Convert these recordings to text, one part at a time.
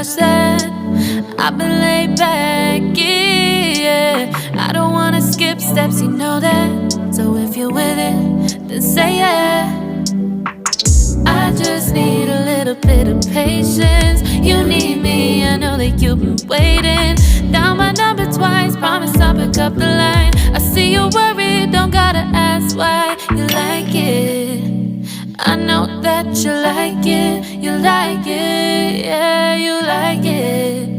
rush that. I've been laid back, yeah. I don't wanna skip steps, you know that. So if you're with it, then say yeah. I just need a little bit of patience. You need me, I know that you've been waiting. Down my number twice, promise I'll pick up the line. I see you worried, don't gotta ask why. You like it, I know that you like it. You like it, yeah, you like it.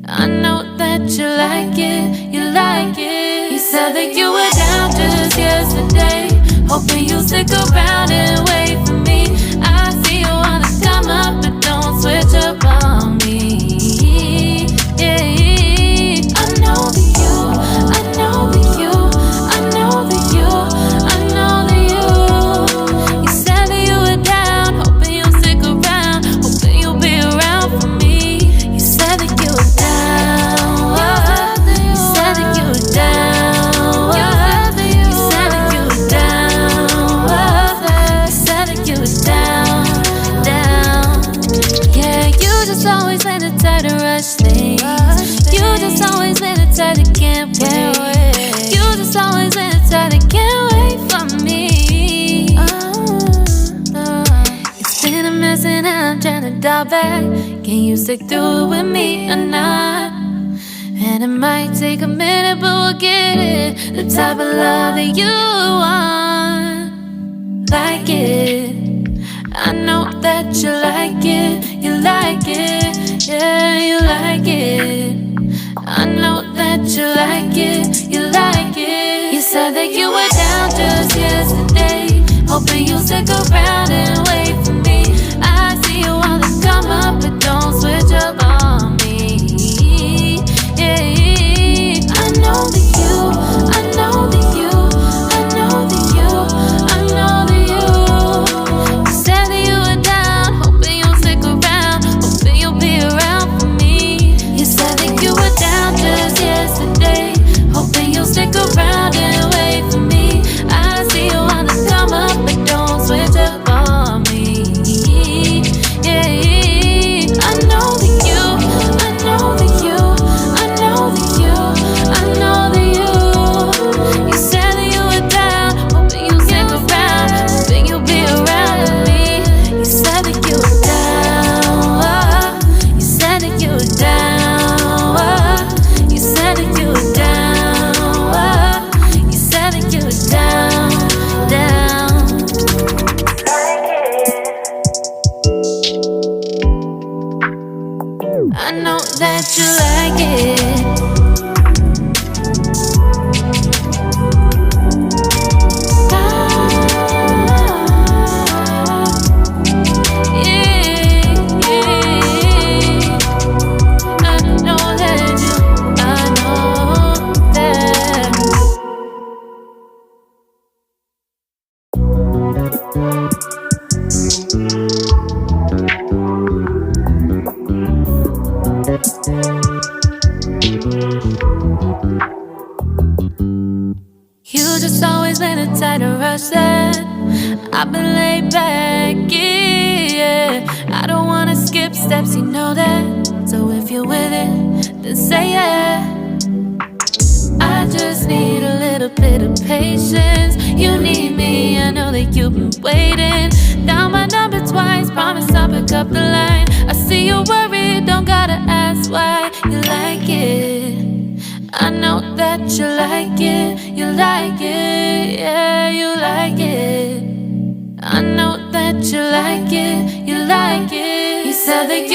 I know that you like it, you like it. You said that you were down just yesterday, hoping you'll stick around and wait for me. I see you wanna come up, but don't switch up on me. Yeah, I know that you, I know that you, I know that you, I know that you. You said that you were down, hoping you'll stick around, hoping you'll be around for me. You said that you were down, you said that you were down, you said that you were down, you said that you were down, down. Yeah, you just always let it try to rush things. You just always let it try to can't wait. You just always let it try to can't wait for me. It's been a mess and I'm trying to dial back. Can you stick through it with me or not? And it might take a minute, but we'll get it. The type of love that you want, like it. I know that you like it, you like it, yeah, you like it. I know that you like it, you like it. You said that you were down just yesterday, hoping you'll stick around and wait for me. I see you wanna come up, but don't switch up on me. Yeah, I know that you, I know that you, I know that you, I know that you. You said that you were down, hoping you'll stick around, hoping you'll be around for me. You said that you were down just yesterday, hoping you'll stick around and wait for me. I see you wanna come up, but don't switch up on me. Yeah, I know that you, I know that you, I know that you, I know that you. You said that you were down, hoping you'll stick around, hoping you'll be around with me. You said that you were down, you said that you were down, you said that you were down, you said that you were down, down. I know that you like it. You just always let it try to rush that. I've been laid back, yeah. I don't wanna skip steps, you know that. So if you're with it, then say yeah. I just need a little bit of patience. You need me, I know that you've been waiting. Down my number twice, promise I'll pick up the line. I see you worried, don't gotta ask why. You like it, I know that you like it, you like it, yeah, you like it. I know that you like it, you like it. You said that you